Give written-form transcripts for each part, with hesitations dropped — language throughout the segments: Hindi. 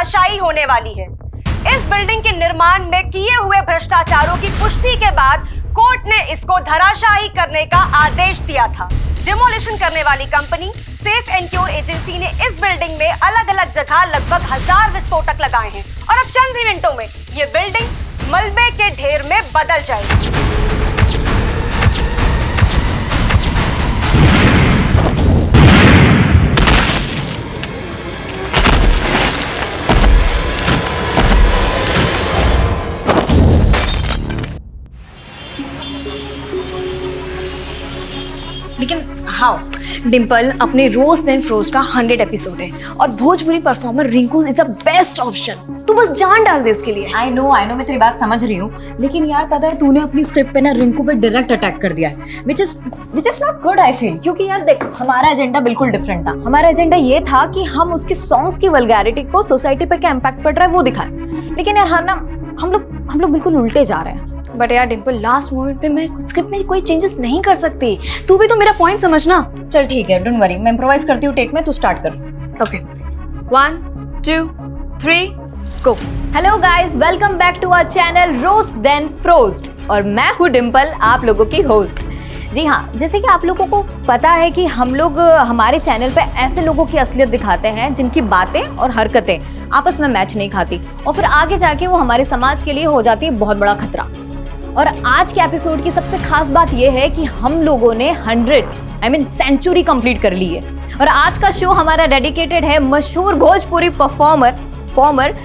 धराशायी होने वाली है। इस बिल्डिंग के निर्माण में किए हुए भ्रष्टाचारों की पुष्टि के बाद कोर्ट ने इसको धराशायी करने का आदेश दिया था। डिमोलिशन करने वाली company safe and cure agency ने इस बिल्डिंग में अलग अलग जगह लगभग 1000 विस्फोटक लगाए हैं और अब चंद ही मिनटों में ये बिल्डिंग मलबे के ढेर में बदल जाएगी। लेकिन हाँ डिम्पल, अपने रोज देन फ्रोज का 100 एपिसोड है और Bhojpuri performer Rinku is the best option. तू बस जान डाल दे उसके लिए। आई नो मैं तेरी बात समझ रही हूँ, लेकिन यार पता है तूने अपनी स्क्रिप्ट पे ना रिंकू पे डायरेक्ट अटैक कर दिया है, which is not good I feel. क्योंकि यार देख, हमारा एजेंडा बिल्कुल डिफरेंट था। हमारा एजेंडा ये था कि हम उसके सॉन्ग्स की वल्गैरिटी को सोसाइटी पे क्या इम्पैक्ट पड़ रहा है वो दिखाएं, लेकिन यार हाँ ना हम लोग बिल्कुल उल्टे जा रहे हैं। बट यार डिम्पल, लास्ट मोमेंट पे मैं स्क्रिप्ट में कोई चेंजेस नहीं कर सकती। तू भी तो मेरा पॉइंट समझना। चल ठीक है, डोंट वरी, मैं इम्प्रोवाइज करती हूँ टेक में, तू स्टार्ट कर। Okay 1 2 3 go. Hello guys, welcome back to our channel roast then frost और मैं हूँ डिम्पल, आप लोगों की होस्ट। जी हाँ, जैसे कि आप लोगों को पता है कि हम लोग हमारे चैनल पे ऐसे लोगों की असलियत दिखाते हैं जिनकी बातें और हरकतें आपस में मैच नहीं खाती और फिर आगे जाके वो हमारे समाज के लिए हो जाती है बहुत बड़ा खतरा। और आज के एपिसोड की सबसे खास बात यह है कि हम लोगों ने 100 सेंचुरी कंप्लीट कर ली है और आज का शो हमारा डेडिकेटेड है मशहूर भोजपुरी परफॉर्मर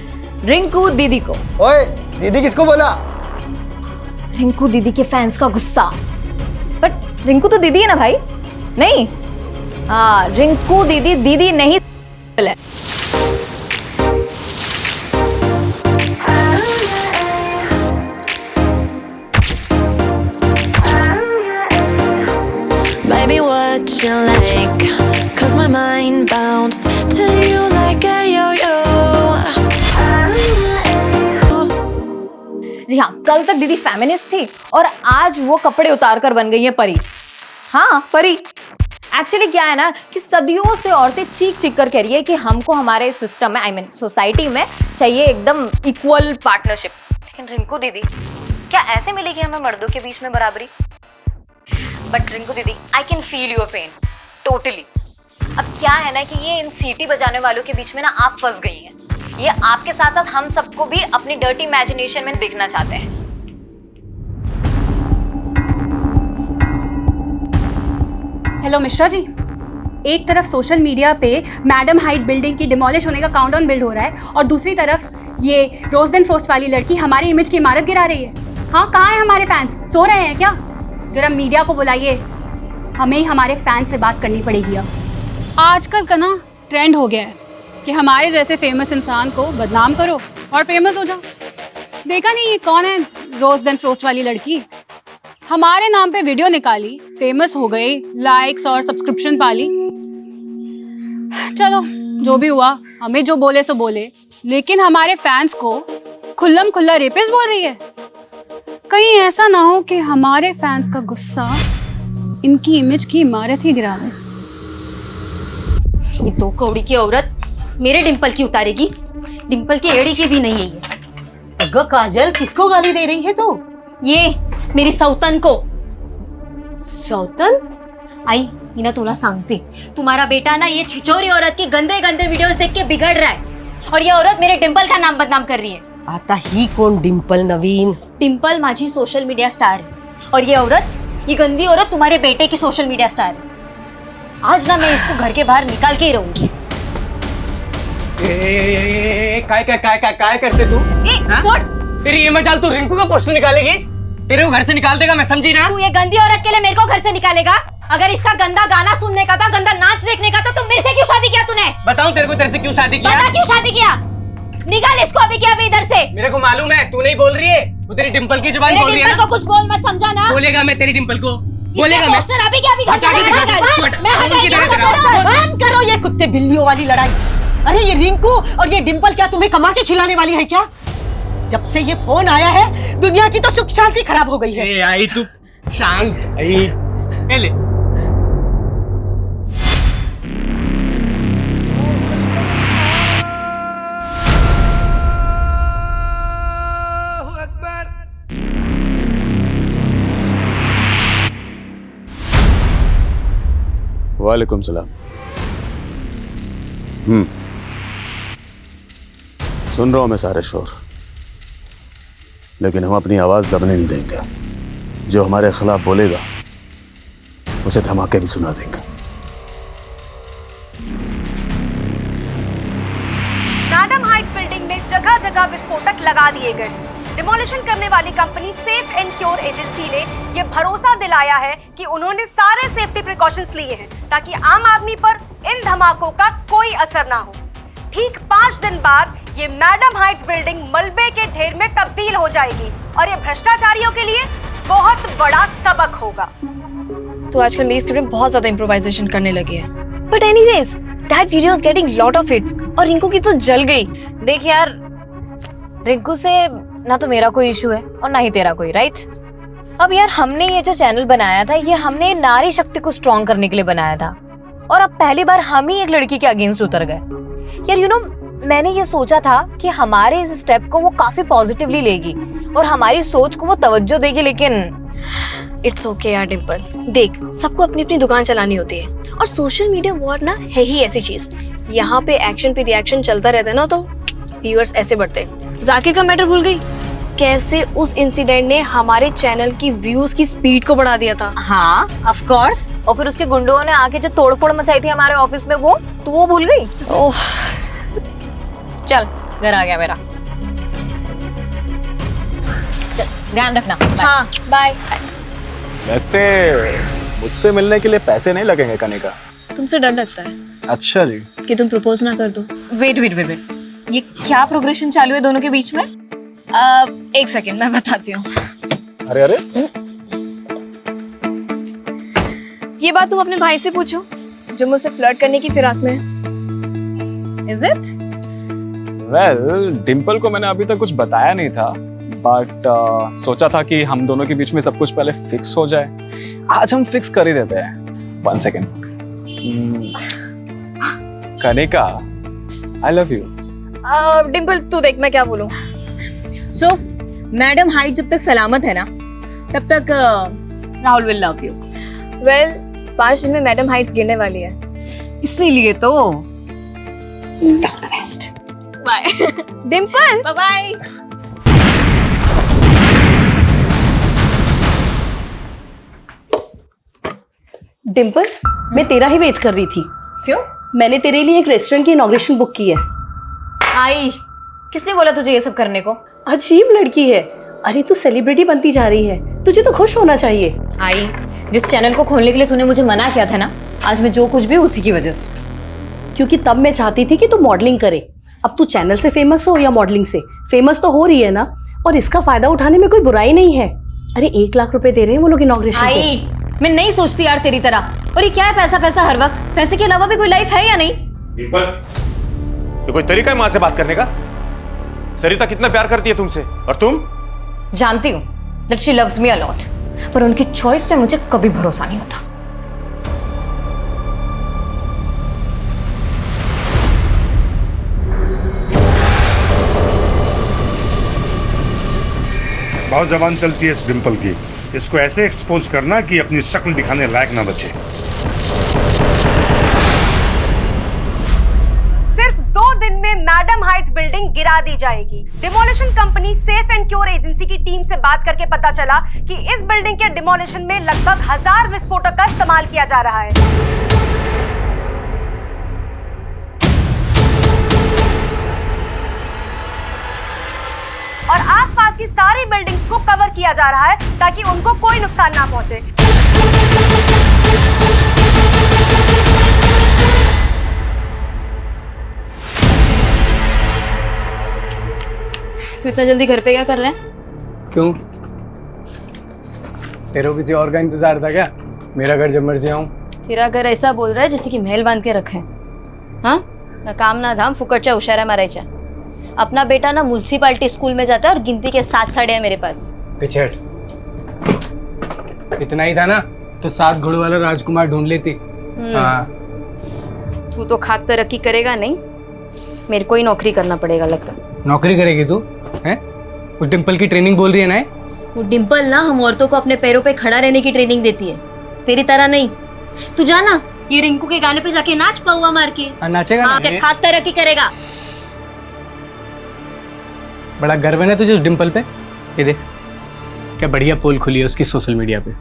रिंकू दीदी को। ओए, दीदी किसको बोला? रिंकू दीदी के फैंस का गुस्सा। बट रिंकू तो दीदी है ना भाई? नहीं, हाँ रिंकू दीदी नहीं है। Baby, what you like? 'Cause my mind bounced to you like a yo-yo. जी हाँ, कल तक दीदी फेमिनिस्ट थी और आज वो कपड़े उतार कर बन गई है परी। हाँ परी। एक्चुअली क्या है ना कि सदियों से औरतें चीख कर कह रही है कि हमको हमारे सिस्टम में सोसाइटी में चाहिए एकदम इक्वल पार्टनरशिप। लेकिन रिंकू दीदी, क्या ऐसे मिलेगी हमें मर्दों के बीच में बराबरी? But Rinku didi, I can feel your pain totally. अब क्या है ना कि ये इन सीटी बजाने वालों के बीच में ना आप फंस गई हैं। ये आपके साथ साथ हम सबको भी अपनी डर्टी इमेजिनेशन में देखना चाहते हैं। हेलो मिश्रा जी, एक तरफ सोशल मीडिया पे मैडम हाइट बिल्डिंग की डिमोलिश होने का काउंटडाउन बिल्ड हो रहा है और दूसरी तरफ ये रोज देन फ्रोस्ट वाली लड़की हमारी इमेज की इमारत गिरा रही है। हाँ, कहाँ है हमारे फैंस? सो रहे हैं क्या? जरा मीडिया को बुलाइए, हमें ही हमारे फैन से बात करनी पड़ेगी। अब आजकल का ना ट्रेंड हो गया है कि हमारे जैसे फेमस इंसान को बदनाम करो और फेमस हो जाओ। देखा नहीं ये कौन है रोज देन फ्रोस्ट वाली लड़की? हमारे नाम पे वीडियो निकाली, फेमस हो गई, लाइक्स और सब्सक्रिप्शन पाली। चलो जो भी हुआ, हमें जो बोले सो बोले, लेकिन हमारे फैंस को खुल्लम खुल्ला रेपिस्ट बोल रही है। कहीं ऐसा ना हो कि हमारे फैंस का गुस्सा इनकी इमेज की इमारत ही गिरा दे। ये दो कौड़ी की औरत मेरे डिंपल की उतारेगी? डिंपल की एड़ी की भी नहीं है ये। अगर काजल, किसको गाली दे रही है तू? ये मेरी सौतन को। सौतन? आई मीना, तोला सांगते, तुम्हारा बेटा ना ये छिचोरी औरत की गंदे गंदे वीडियोस देख के बिगड़ रहा है और ये औरत मेरे डिंपल का नाम बदनाम कर रही है। आता ही कौन डिंपल नवीन? डिंपल माझी सोशल मीडिया स्टार है और ये औरत, ये गंदी औरत तुम्हारे बेटे की सोशल मीडिया स्टार है। आज ना मैं इसको घर के बाहर निकाल के ही रहूंगी। काय करते तू? तेरी ये मजाल तू रिंकू का पोस्टर निकालेगी? तेरे को घर से निकाल देगा, मैं समझी ना? तू ये गंदी औरत के लिए मेरे को घर से निकालेगा? अगर इसका गंदा गाना सुनने का था, गंदा नाच देखने का तो मेरे से क्यों शादी किया तूने? बताऊं तेरे से क्यों शादी किया? बता क्यों शादी किया? निकाल इसको अभी क्या अभी इधर से। मेरे को मालूम है तू नहीं बोल रही है, वो तेरी डिंपल की जुबान बोल रही है। डिंपल को कुछ बोल मत, समझा ना? बोलेगा मैं तेरी डिंपल को, बोलेगा मैं। पोस्टर अभी क्या अभी बंद करो ये कुत्ते बिल्लियों वाली लड़ाई। अरे ये रिंकू और ये डिंपल क्या तुम्हें कमा के खिलाने वाली है क्या? जब से ये फोन आया है दुनिया की तो सुख शांति खराब हो गई है। आई तू शांत ले। वालेकुम सलाम। सुन रहा हूं मैं सारे शोर, लेकिन हम अपनी आवाज दबने नहीं देंगे। जो हमारे खिलाफ बोलेगा उसे धमाके भी सुना देंगे। मैडम हाइट्स बिल्डिंग में जगह जगह विस्फोटक लगा दिए गए। डिमोलिशन करने वाली company safe and cure agency ने यह भरोसा दिलाया है कि उन्होंने सारे सेफ्टी प्रिकॉशंस लिए हैं ताकि आम आदमी पर इन धमाकों का कोई असर ना हो। ठीक 5 दिन बाद ये मैडम हाइट्स बिल्डिंग मलबे के ढेर में तब्दील हो जाएगी और ये भ्रष्टाचारियों के लिए बहुत बड़ा सबक होगा। तो आजकल मेरी स्टूडेंट बहुत ज्यादा इम्प्रोवाइजेशन करने लगी है। But anyways, that video is getting lot of hits और रिंकू की तो जल गई। देख यार, रिंकू से ना तो मेरा कोई इशू है और ना ही तेरा कोई, राइट? अब यार हमने ये जो चैनल बनाया था, ये हमने नारी शक्ति को स्ट्रॉन्ग करने के लिए बनाया था और अब पहली बार हम ही एक लड़की के अगेंस्ट उतर गए। यार यू नो, मैंने ये सोचा था कि हमारे इस स्टेप को वो काफी पॉजिटिवली लेगी और हमारी सोच को वो तवज्जो देगी, लेकिन इट्स ओके यार डिम्पल, देख सबको अपनी अपनी दुकान चलानी होती है और सोशल मीडिया वॉर ना है ही ऐसी चीज। यहाँ पे एक्शन पे रिएक्शन चलता रहता है ना, तो व्यूअर्स ऐसे बढ़ते हैं। जाकिर का मैटर भूल गई? कैसे उस इंसिडेंट ने हमारे चैनल की व्यूज की स्पीड को बढ़ा दिया था। हाँ ऑफ कोर्स, और फिर उसके गुंडों ने आके जो तोड़फोड़ मचाई थी हमारे ऑफिस में, वो तो वो भूल गई। ओह, चल घर आ गया मेरा, चल ध्यान रखना। हाँ बाय। वैसे मुझसे मिलने के लिए पैसे नहीं लगेंगे कनिका? तुमसे डर लगता है अच्छा जी। कि तुम प्रपोज ना कर दो? वेट वेट वेट वेट, ये क्या प्रोग्रेशन चालू है दोनों के बीच में? एक सेकंड मैं बताती हूँ। अरे अरे, ये बात तुम अपने भाई से पूछो जो मुझसे फ्लर्ट करने की फिराक में है। Is it? वेल डिम्पल को मैंने अभी तक कुछ बताया नहीं था, बट सोचा था कि हम दोनों के बीच में सब कुछ पहले फिक्स हो जाए। आज हम फिक्स कर ही देते हैं। 1 second. Kanika, I love you. Dimple तू देख मैं क्या बोलूं। सो मैडम हाइट जब तक सलामत है ना, तब तक Rahul will love you. Well 5 दिन में मैडम हाइट्स गिरने वाली है, इसीलिए तो bye. Dimple bye bye. Dimple, मैं तेरा ही वेट कर रही थी। क्यों? मैंने तेरे लिए एक रेस्टोरेंट की इनॉग्रेशन बुक की है। आई, किसने बोला तुझे ये सब करने को? अजीब लड़की है। अरे तू सेलिब्रिटी बनती जा रही है, तुझे तो खुश होना चाहिए। आई, जिस चैनल को खोलने के लिए तूने मुझे मना किया था ना, आज मैं जो कुछ भी उसी की वजह से। क्योंकि तब मैं चाहती थी कि तू मॉडलिंग करे। अब तू चैनल से फेमस हो या मॉडलिंग से, फेमस तो हो रही है ना, और इसका फायदा उठाने में कोई बुराई नहीं है। अरे 1 लाख रुपए दे रहे हैं वो लोग इनॉग्रेशन आई, मैं नहीं सोचती यार तेरी तरह। और ये क्या है पैसा पैसा हर वक्त? पैसे के अलावा भी कोई लाइफ है या नहीं? ये कोई तरीका है माँ से बात करने का? सरिता कितना प्यार करती है तुमसे, और तुम? जानती हूँ that she loves me a lot, पर उनकी चॉइस पे मुझे कभी भरोसा नहीं होता। बहुत जबान चलती है इस डिम्पल की। इसको ऐसे एक्सपोज करना कि अपनी शक्ल दिखाने लायक ना बचे। सिर्फ 2 दिन में मैडम हाइट्स बिल्डिंग गिरा दी जाएगी। Demolition company safe and cure agency की टीम से बात करके पता चला कि इस बिल्डिंग के डिमोलिशन में लगभग 1000 विस्फोटक का इस्तेमाल किया जा रहा है। और आसपास की सारी बिल्डिंग्स को कवर किया जा रहा है ताकि उनको कोई नुकसान ना पहुंचे। तो इतना जल्दी घर पे क्या कर रहे हैं? क्यों, तेरे को किसी और का इंतजार था क्या? मेरा घर जब मर्जी आऊं। तेरा घर ऐसा बोल रहा है जैसे कि महल बांध के रखे। हाँ ना काम ना धाम, फुकटच्या हुशाऱ्या मारायच्या। अपना बेटा ना म्युनिसिपालिटी स्कूल में जाता है और गिनती के 7 साड़े हैं मेरे पास। पीछे हट। इतना ही था ना तो 7 घोड़ों वाला राजकुमार ढूंढ लेती। हाँ। तू तो खाक तरक्की करेगा नहीं, मेरे को ही नौकरी करना पड़ेगा लगता। नौकरी करेगी तू? हैं? उस डिम्पल की ट्रेनिंग बोल रही है ना? वो डिम्पल ना हम औरतों को अपने पैरों पे खड़ा रहने की ट्रेनिंग देती है, तेरी तरह नहीं। तू जाना ये रिंकू के गाने पे जाके नाच पाऊआ मार के। नाचेगा ना? क्या खाक तरक्की करेगा? बड़ा गर्व है ना तुझे उस डिंपल पे। ये देख क्या बढ़िया पोल खुली है उसकी सोशल मीडिया पे।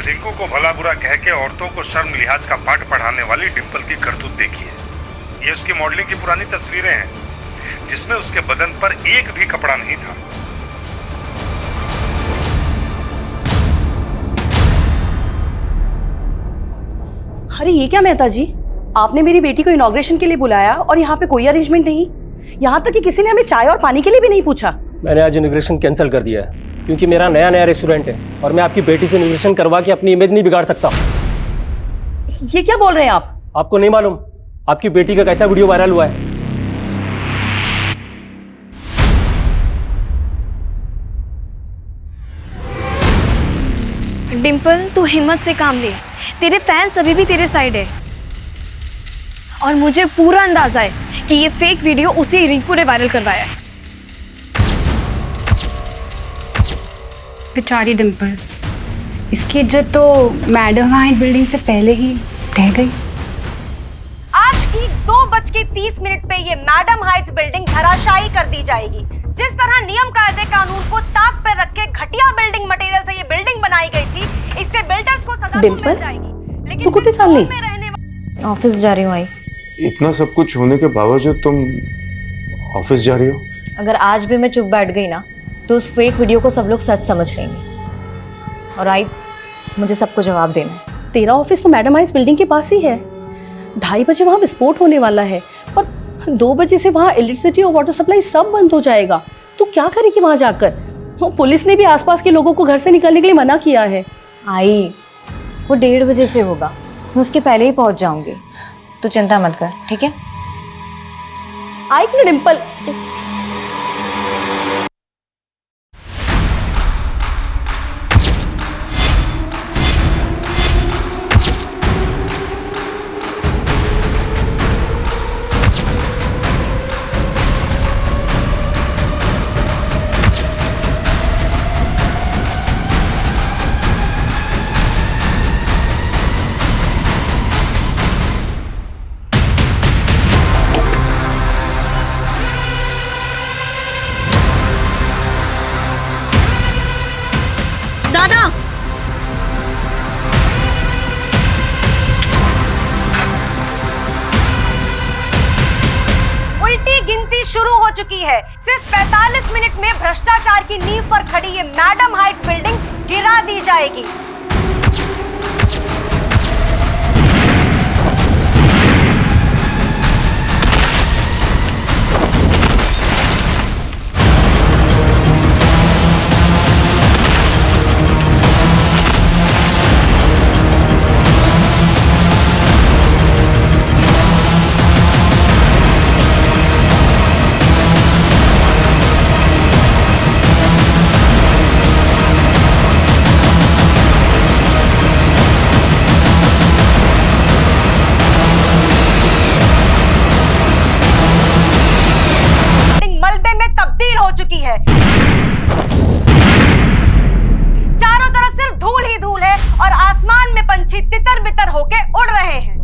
रिंकू को भला बुरा कह के औरतों को शर्म लिहाज का पाठ पढ़ाने वाली डिंपल की करतूत देखिए। ये उसकी मॉडलिंग की पुरानी तस्वीरें हैं जिसमें उसके बदन पर एक भी कपड़ा नहीं था। अरे ये क्या मेहता जी, आपने मेरी बेटी को इनॉग्रेशन के लिए बुलाया और यहाँ पे कोई अरेंजमेंट नहीं, यहाँ तक कि किसी ने हमें चाय और पानी के लिए भी नहीं पूछा। मैंने आज इनॉग्रेशन कैंसिल कर दिया है क्योंकि मेरा नया रेस्टोरेंट है और मैं आपकी बेटी से इनॉग्रेशन करवा के अपनी इमेज नहीं बिगाड़ सकता। ये क्या बोल रहे हैं आप? आपको नहीं मालूम आपकी बेटी का कैसा वीडियो वायरल हुआ है? डिंपल तू हिम्मत से काम ले, तेरे फैंस अभी भी तेरे साइड है और मुझे पूरा अंदाजा है कि ये फेक वीडियो उसी रिंकू ने वायरल करवाया है। बेचारी डिंपल, इसकी इज्जत तो मैडम हाइट बिल्डिंग से पहले ही रह गई। आज ठीक 2:30 पे ये मैडम हाइट्स बिल्डिंग धराशायी कर दी जाएगी। जिस तरह नियम कायदे कानून को ताक पर रख के घटिया बिल्डिंग मटेरियल से ये बिल्डिंग बनाई गई थी, इससे बिल्डर्स को सजा तो मिल जाएगी। लेकिन तू कुछ साल नहीं ऑफिस जा रही हूँ आई। इतना सब कुछ होने के बावजूद तुम ऑफिस जा रही हो? अगर आज भी मैं चुप बैठ गई ना तो उस फेक वीडियो को सब लोग सच समझ लेंगे और आई मुझे सबको जवाब देना है। तेरा ऑफिस तो मैडम हाइट्स बिल्डिंग के पास ही है। 2:30 बजे वहाँ विस्फोट होने वाला है और 2 बजे से वहाँ इलेक्ट्रिसिटी और वाटर सप्लाई सब बंद हो जाएगा। तू क्या करेगी वहाँ जाकर? पुलिस ने भी आसपास के लोगों को घर से निकलने के लिए मना किया है। आई वो 1:30 बजे से होगा, मैं उसके पहले ही पहुँच जाऊंगी, तू चिंता मत कर, ठीक है? आई ना डिंपल, दादा उल्टी गिनती शुरू हो चुकी है। सिर्फ 45 मिनट में भ्रष्टाचार की नींव पर खड़ी ये मैडम हाइट्स बिल्डिंग गिरा दी जाएगी। हो चुकी है। चारों तरफ सिर्फ धूल ही धूल है और आसमान में पंछी तितर बितर होके उड़ रहे हैं।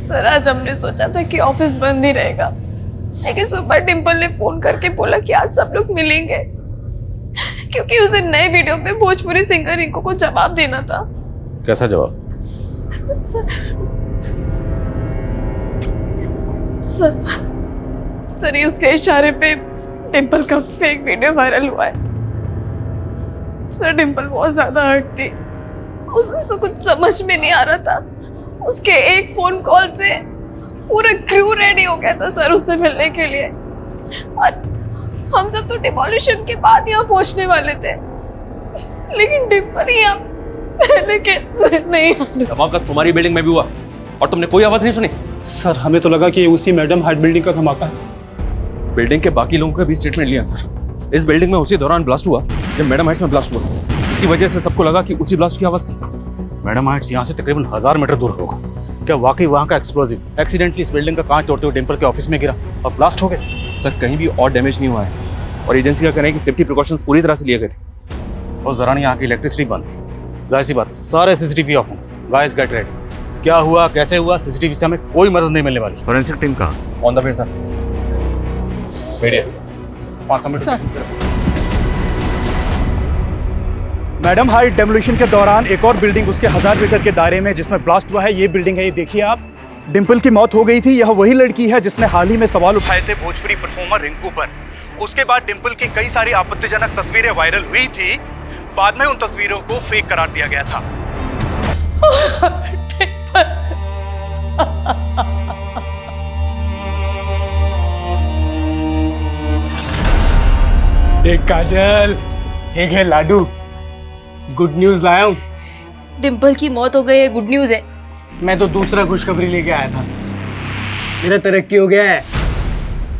सर आज हमने सोचा था कि ऑफिस बंद ही रहेगा, लेकिन सुबह डिंपल ने फोन करके बोला कि आज सब लोग मिलेंगे क्योंकि उसे नए वीडियो पे भोजपुरी सिंगर रिंकू को जवाब देना था। कैसा जवाब? सर ये उसके इशारे पे डिंपल का फेक वीडियो वायरल हुआ है। सर डिंपल बहुत ज्यादा हर्ट थी, उसे कुछ समझ में नहीं आ रहा था। उसके एक फोन कॉल से पूरा क्रू रेडी हो गया था सर उससे मिलने के लिए, और हम सब तो डिमोलिशन के बाद यहाँ पहुंचने वाले थे, लेकिन डिंपल यहाँ पहले कैसे नहीं। धमाका तुम्हारी बिल्डिंग में भी हुआ और तुमने कोई आवाज नहीं सुनी? सर हमें तो लगा कि ये उसी मैडम हाइट बिल्डिंग का धमाका है। बिल्डिंग के बाकी लोगों का भी स्टेटमेंट लिया सर। इस बिल्डिंग में उसी दौरान ब्लास्ट हुआ जब मैडम हाइट्स में ब्लास्ट हुआ। इसी वजह से सबको लगा कि उसी ब्लास्ट की आवाज थी। मैडम हाइट्स यहाँ से तकरीबन 1000 मीटर दूर होगा। क्या वाकई वहाँ का एक्सप्लोजिव एक्सीडेंटली इस बिल्डिंग का कांच तोड़ते हुए डिंपल के ऑफिस में गिरा और ब्लास्ट हो गया? सर कहीं भी और डैमेज नहीं हुआ है, और एजेंसी का कहना है कि सेफ्टी प्रिकॉशंस पूरी तरह से लिए गए थे। और जरा यहाँ की इलेक्ट्रिसिटी बंद थी। जाहिर सी बात, सारे सीसीटीवी ऑफ होंगे। Guys get ready. क्या हुआ, कैसे हुआ, सीसीटीवी से हमें कोई मदद नहीं मिलने वाली। फॉरेंसिक टीम कहाँ? On the way sir. Media 5 minute. Madam height demolition के दौरान एक और बिल्डिंग उसके 1000 मीटर के दायरे में जिसमें ब्लास्ट हुआ है, ये बिल्डिंग है, ये देखिए आप। डिंपल की मौत हो गई थी। यह वही लड़की है जिसने हाल ही में सवाल उठाए थे भोजपुरी परफॉर्मर रिंकू पर। उसके बाद डिंपल की कई सारी आपत्तिजनक तस्वीरें वायरल हुई थी। बाद में उन तस्वीरों को फेक करार दिया गया था। एक काजल, एक है लाडू। गुड न्यूज लाया हूँ। डिंपल की मौत हो गई है, गुड न्यूज है। मैं तो दूसरा खुशखबरी लेके आया था। मेरा तरक्की हो गया है।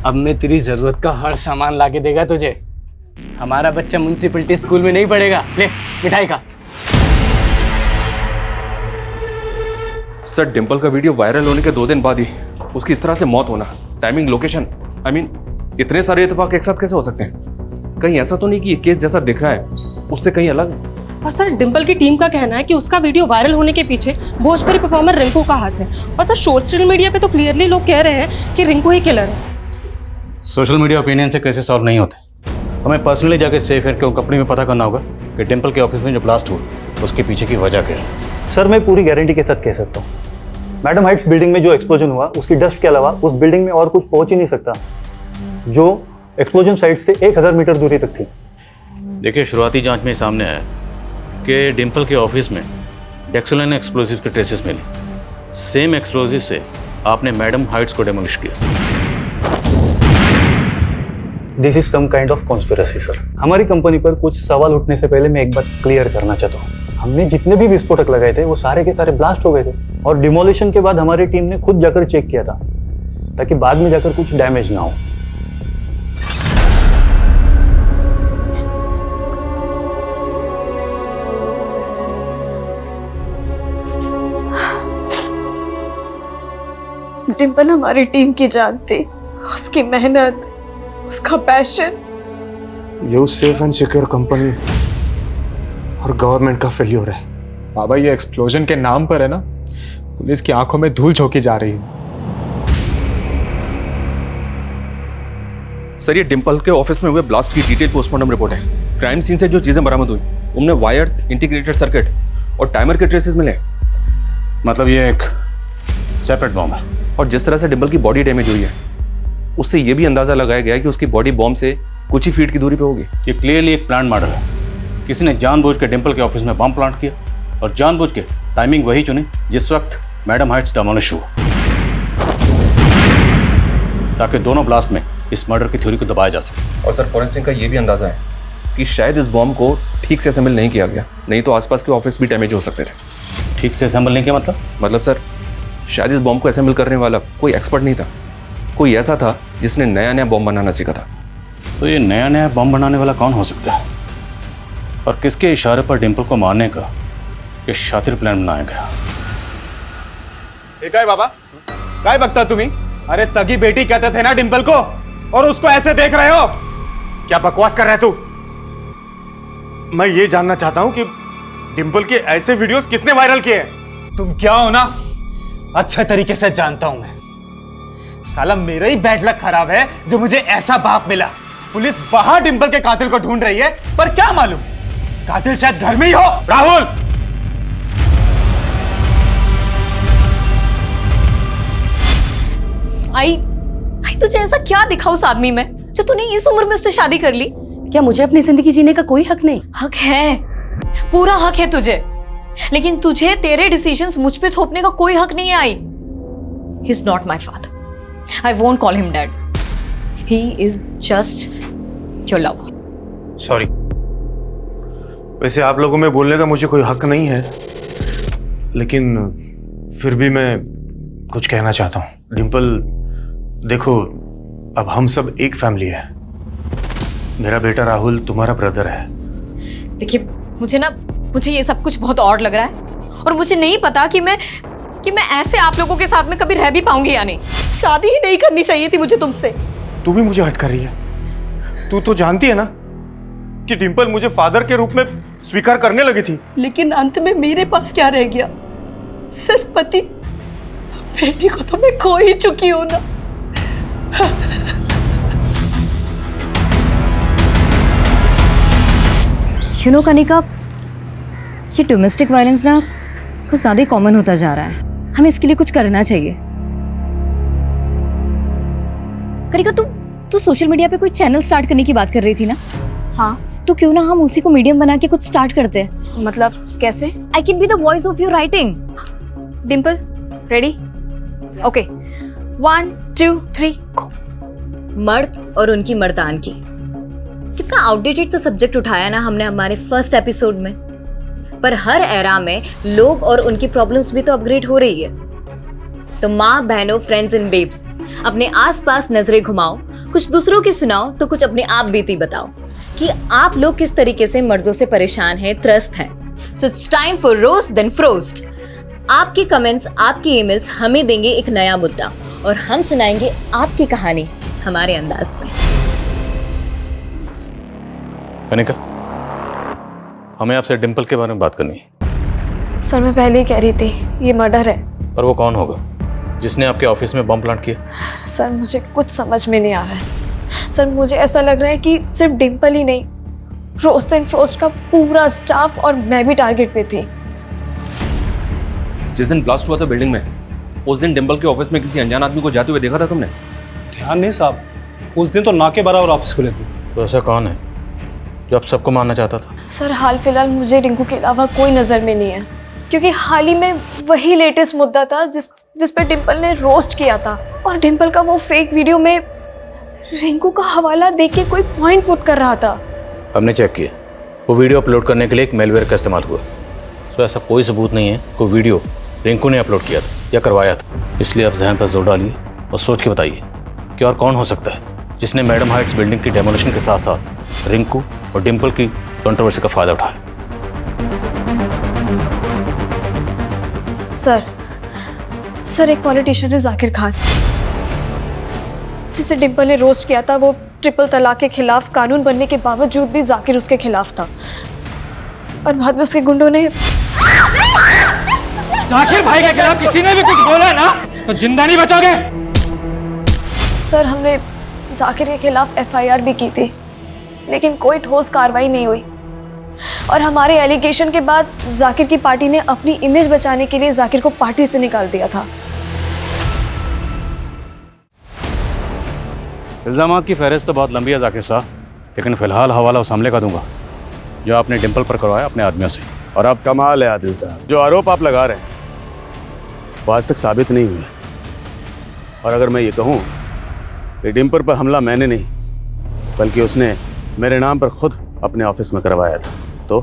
अब मैं तेरी जरूरत का हर सामान लाके देगा तुझे। हमारा बच्चा म्युनिसिपैलिटी स्कूल में नहीं पढ़ेगा। ले मिठाई खा। सर, डिंपल का वीडियो वायरल होने के 2 दिन बाद ही उसकी इस तरह से मौत होना, टाइमिंग, लोकेशन, इतने सारे इत्तेफाक एक साथ कैसे हो सकते हैं? कहीं ऐसा तो नहीं कि ये केस जैसा दिख रहा है उससे कहीं अलग है? और सर, डिंपल की टीम का कहना है कि उसका वीडियो वायरल होने के पीछे भोजपुरी परफॉर्मर रिंकू का हाथ है। और सर, सोशल मीडिया पे तो क्लियरली लोग कह रहे हैं कि रिंकू ही किलर है। सोशल मीडिया ओपिनियन से कैसे सॉल्व नहीं होते। हमें पर्सनली जाके सेफ एयर के कंपनी में पता करना होगा कि डिंपल के ऑफिस में जो ब्लास्ट हुआ उसके पीछे की वजह क्या है। सर, मैं पूरी गारंटी के साथ कह सकता हूँ, मैडम हाइट्स बिल्डिंग में जो एक्सप्लोजन हुआ उसकी डस्ट के अलावा उस बिल्डिंग में और कुछ पहुंच ही नहीं सकता, जो एक्सप्लोजन साइट से 1000 मीटर दूरी तक थी। देखिए, शुरुआती जांच में सामने आया कि डिंपल के ऑफिस में डेक्सोलाइन एक्सप्लोजिव के ट्रेसेस मिले। सेम एक्सप्लोजिव से आपने मैडम हाइट्स को डेमोलिश किया। This is some kind of conspiracy sir. हमारी कंपनी पर कुछ सवाल उठने से पहले मैं एक बात क्लियर करना चाहता हूँ। हमने जितने भी विस्फोटक लगाए थे वो सारे के सारे ब्लास्ट हो गए थे, और डिमोलिशन के बाद हमारी टीम ने खुद जाकर चेक किया था ताकि बाद में जाकर कुछ डैमेज ना हो। डिंपल हमारी टीम की जान थी, उसकी मेहनत, उसका पैशन। ये सेफ एंड सिक्योर कंपनी और गवर्नमेंट का फेल्योर है। बाबा, ये एक्सप्लोजन के नाम पर है ना, पुलिस की आंखों में धूल झोंकी जा रही है। सर, ये डिंपल के ऑफिस में हुए ब्लास्ट की डिटेल पोस्टमार्टम रिपोर्ट है। क्राइम सीन से जो चीजें बरामद हुई उनमें वायर्स, इंटीग्रेटेड सर्किट और टाइमर के ट्रेसेस मिले। मतलब ये एक सेपरेट बॉम्ब है। और जिस तरह से डिंपल की बॉडी डैमेज हुई है उससे यह भी अंदाजा लगाया गया है कि उसकी बॉडी बॉम्ब से कुछ ही फीट की दूरी पे होगी। ये क्लियरली एक प्लान मॉडल है। किसी ने जानबूझ के डिंपल के ऑफिस में बम प्लांट किया और जानबूझ के टाइमिंग वही चुनी जिस वक्त मैडम हाइट्स डेमोलिश हुआ, ताकि दोनों ब्लास्ट में इस मर्डर की थ्योरी को दबाया जा सके। और सर, फॉरेंसिक का यह भी अंदाजा है कि शायद इस बॉम्ब को ठीक से असेंबल नहीं किया गया, नहीं तो आसपास के ऑफिस भी डैमेज हो सकते थे। ठीक से असेंबल नहीं किया मतलब सर, शायद इस बॉम्ब को असेंबल करने वाला कोई एक्सपर्ट नहीं था, कोई ऐसा था जिसने नया नया बॉम्ब बनाना सीखा था। तो ये नया नया बॉम्ब बनाने वाला कौन हो सकता है, और किसके इशारे पर डिंपल को मारने का ये शातिर प्लान बनाया गया? काय बाबा, काय बघता तुम्ही? अरे सगी बेटी कहते थे ना डिंपल को, और उसको ऐसे देख रहे हो? क्या बकवास कर रहा है तू? मैं ये जानना चाहता हूं कि डिंपल के ऐसे वीडियोस किसने वायरल किए हैं? तुम क्या हो ना, अच्छे तरीके से जानता हूं मैं। साला मेरा ही बैड लक खराब है जो मुझे ऐसा बाप मिला। पुलिस बाहर डिंपल के कातिल को ढूंढ रही है, पर क्या मालूम कातिल शायद घर में ही हो। राहुल, आई तुझे ऐसा क्या दिखा उस आदमी में जो तूने इस उम्र में उससे शादी कर ली? क्या मुझे अपनी जिंदगी जीने का कोई हक नहीं? हक है, पूरा हक है तुझे, लेकिन तुझे तेरे डिसीजंस मुझ पे थोपने का कोई हक नहीं है। I he is not my father, I won't call him dad. He is just your lover. Sorry, वैसे आप लोगों में बोलने का मुझे कोई हक नहीं है, लेकिन फिर भी मैं कुछ कहना चाहता हूँ। डिंपल, देखो, अब हम सब एक फैमिली है। मेरा बेटा राहुल तुम्हारा ब्रदर है। देखिए, मुझे ये सब कुछ बहुत ऑड लग रहा है, और मुझे नहीं पता कि मैं ऐसे आप लोगों के साथ में कभी रह भी पाऊंगी या नहीं। शादी ही नहीं करनी चाहिए थी मुझे तुमसे। तू भी मुझे हट कर रही है। तू तो जानती है ना कि डिम्पल मुझे फादर के रूप में स्वीकार करने लगी थी। लेकिन अंत में मेरे पास क्या रह गया? सिर्फ पति। बेटी को तो मैं खो ही चुकी हूं ना। यू नो कनिका, ये डोमेस्टिक वायलेंस ना कुछ ज़्यादा ही कॉमन होता जा रहा है। हमें इसके लिए कुछ करना चाहिए। कनिका, तू सोशल मीडिया पे कोई चैनल स्टार्ट करने की बात कर रही थी ना? हाँ, तो क्यों ना हम उसी को मीडियम बना के कुछ स्टार्ट करते हैं। मतलब कैसे? I can be the voice of your writing. Dimple, ready? Okay, 1 2 3 गो। मर्द और उनकी मर्दानगी, कितना आउटडेटेड सा सब्जेक्ट उठाया ना हमने हमारे फर्स्ट एपिसोड में। पर हर एरा में लोग और उनकी प्रॉब्लम्स भी तो अपग्रेड हो रही है। तो माँ बहनों, फ्रेंड्स एंड बेब्स, अपने आसपास नजरें घुमाओ, कुछ दूसरों की सुनाओ तो कुछ अपने आप बीती बताओ कि आप लोग किस तरीके से मर्दों से परेशान हैं, त्रस्त हैं। So it's time for roast then frost. आपके कमेंट्स, आपकी ईमेल्स हमें देंगे एक नया मुद्दा और हम सुनाएंगे आपकी कहानी हमारे अंदाज में। कनिका, हमें आपसे डिम्पल के बारे में बात करनी है। सर, मैं पहले ही कह रही थी, ये मर्डर है। पर वो कौन होगा जिसने आपके ऑफिस में बम प्लांट किया? सर, मुझे कुछ समझ में नहीं आ रहा है। सर, मुझे ऐसा लग रहा है कि सिर्फ डिम्पल ही नहीं, रोस्ट एंड फ्रोस्ट का पूरा स्टाफ और मैं भी टारगेट पे थी। जिस दिन ब्लास्ट हुआ था बिल्डिंग में, उस दिन डिम्पल के ऑफिस में किसी अनजान आदमी को जाते हुए देखा था तुमने? ध्यान नहीं साहब, उस दिन तो ना के बराबर ऑफिस खुले थे। तो ऐसा कौन है जो आप सबको मारना चाहता था? सर, हाल फिलहाल मुझे रिंकू के अलावा कोई नज़र में नहीं है, क्योंकि हाल ही में वही लेटेस्ट मुद्दा था जिस पर डिम्पल ने रोस्ट किया था। और डिम्पल का वो फेक वीडियो में रिंकू का हवाला देख के कोई पॉइंट पुट कर रहा था। हमने चेक किया, वो वीडियो अपलोड करने के लिए एक मेलवेयर का इस्तेमाल हुआ। तो ऐसा कोई सबूत नहीं है कोई वीडियो रिंकू ने अपलोड किया था या करवाया था। इसलिए आप जहन पर जोर डालिए और सोच के बताइए कि और कौन हो सकता है जिसने मैडम हाइट्स बिल्डिंग की डेमोलिशन के साथ साथ रिंकू और डिम्पल की कंट्रोवर्सी का फायदा उठाया। सर, एक पॉलिटिशियन है जाकिर खान, जिसे डिम्पल ने रोस्ट किया था। वो ट्रिपल तलाक के खिलाफ कानून बनने के बावजूद भी जाकिर उसके खिलाफ था और बाद में उसके गुंडों ने। जाकिर भाई के खिलाफ किसी ने भी कुछ बोला ना तो जिंदा नहीं बचोगे। सर, हमने जाकिर के खिलाफ FIR भी की थी, लेकिन कोई ठोस कार्रवाई नहीं हुई। और हमारे एलिगेशन के बाद जाकिर की पार्टी ने अपनी इमेज बचाने के लिए जाकिर को पार्टी से निकाल दिया था। इल्जामात की फहरिस्त तो बहुत लंबी है जाकिर साहब, लेकिन फिलहाल हवाला उस हमले का दूंगा जो आपने डिम्पल पर करवाया अपने आदमियों से। और अब कमाल है आदिल साहब, जो आरोप आप लगा रहे हैं वो आज तक साबित नहीं हुए। और अगर मैं ये कहूँ कि डिम्पल पर हमला मैंने नहीं बल्कि उसने मेरे नाम पर खुद अपने ऑफिस में करवाया था, तो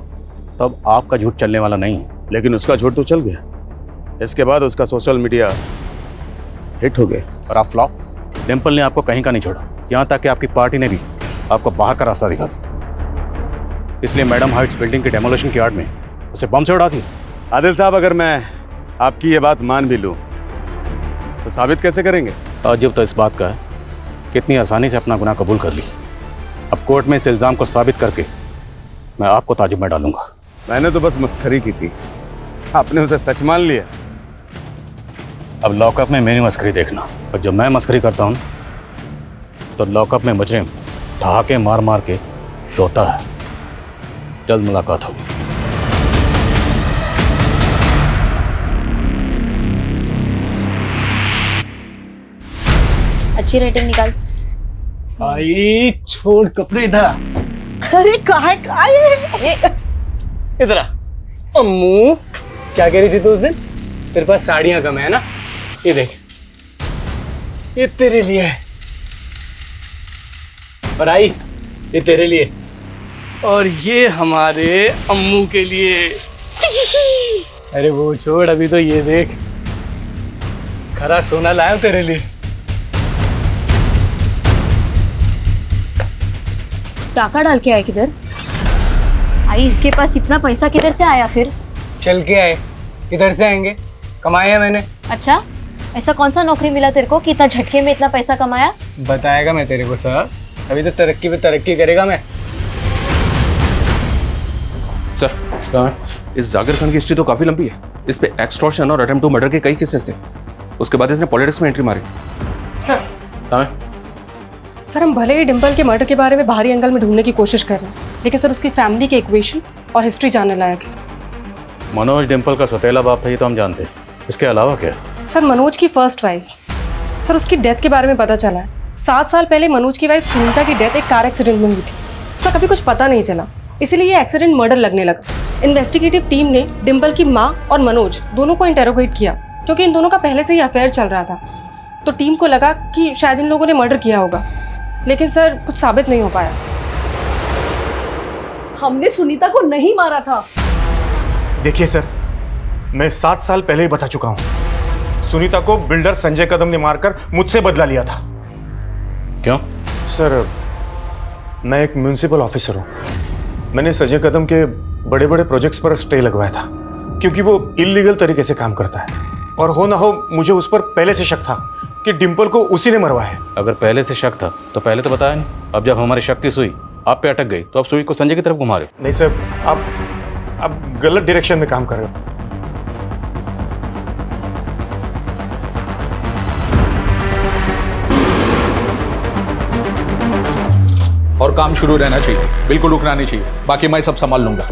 तब आपका झूठ चलने वाला नहीं है। लेकिन उसका झूठ तो चल गया। इसके बाद उसका सोशल मीडिया हिट हो गया और आप फ्लॉप। डिम्पल ने आपको कहीं का नहीं छोड़ा, यहाँ तक कि आपकी पार्टी ने भी आपको बाहर का रास्ता दिखा था। इसलिए मैडम हाइट्स बिल्डिंग की डेमोलिशन की आड़ में उसे बम से उड़ा थी। आदिल साहब, अगर मैं आपकी ये बात मान भी लूँ तो साबित कैसे करेंगे? ताज्जुब तो इस बात का है कि इतनी आसानी से अपना गुनाह कबूल कर ली। अब कोर्ट में इस इल्ज़ाम को साबित करके मैं आपको ताज्जुब में डालूंगा। मैंने तो बस मस्खरी की थी, आपने उसे सच मान लिया। अब लॉकअप में मेरी मस्करी देखना, और जब मैं मस्करी करता हूँ तो लॉकअप में मुजरिम ठहाके मार मार के रोता है। जल्द मुलाकात होगी। अच्छी रेटिंग निकाल। भाई छोड़ कपड़े इधर। अरे कहाँ इधर अम्मू, क्या कह रही थी तू उस दिन? तेरे पास साड़ियां कम है ना, ये देख, ये तेरे लिए है। और आई, ये तेरे लिए, और ये हमारे अम्मू के लिए। अरे वो छोड़, अभी तो ये देख, खरा सोना लाया हूं तेरे लिए। टाका डाल के आए किधर? आई, इसके पास इतना पैसा किधर से आया फिर? चल के आए। किधर से आएंगे? कमाया मैंने। अच्छा, ऐसा कौन सा नौकरी मिला तेरे को कि इतना झटके में इतना पैसा कमाया? बताएगा मैं तेरे को सब। अभी तो तरक्की पे तरक्की करेगा मैं। सर कहाँ है? इस जाकिर खान की हिस्ट्री तो काफी लंबी है। इस पे एक्सटॉर्शन और अटेम्प्ट टू मर्डर के कई केसेस थे। उसके बाद इसने पॉलिटिक्स में एंट्री मारी। सर कहाँ है? सर हम भले ही डिम्पल के मर्डर के बारे में बाहरी एंगल में ढूंढने की कोशिश कर रहे हैं, लेकिन सर उसकी फैमिली के इक्वेशन और हिस्ट्री जानने लायक है। मनोज डिम्पल का सौतेला बाप था, ये तो हम जानते हैं। इसके अलावा क्या? सर मनोज की फर्स्ट वाइफ, सर उसकी डेथ के बारे में पता चला है। 7 साल पहले मनोज की वाइफ सुनीता की डेथ एक कार एक्सीडेंट में हुई थी, तो कभी कुछ पता नहीं चला, इसीलिए ये एक्सीडेंट मर्डर लगने लगा। इन्वेस्टिगेटिव टीम ने डिम्पल की माँ और मनोज दोनों को इंटेरोगेट किया, क्योंकि इन दोनों का पहले से ही अफेयर चल रहा था। तो टीम को लगा कि शायद इन लोगों ने मर्डर किया होगा, लेकिन सर कुछ साबित नहीं हो पाया। हमने सुनीता को नहीं मारा था। देखिए सर, मैं 7 साल पहले ही बता चुका हूं। सुनीता को बिल्डर संजय कदम ने मारकर मुझसे बदला लिया था। क्यों? सर मैं एक म्युनिसिपल ऑफिसर हूं। मैंने संजय कदम के बड़े बड़े प्रोजेक्ट्स पर स्टे लगवाया था, क्योंकि वो इलीगल तरीके से काम करता है। और हो ना हो मुझे उस पर पहले से शक था कि डिम्पल को उसी ने मरवाया है। अगर पहले से शक था तो पहले तो बताया नहीं। अब जब हमारे शक की सुई आप पे अटक गई तो आप सुई को संजय की तरफ घुमा रहे हो। नहीं सर, आप गलत डायरेक्शन में काम कर रहे हो। और काम शुरू रहना चाहिए, बिल्कुल रुकना नहीं चाहिए। बाकी मैं सब संभाल लूंगा।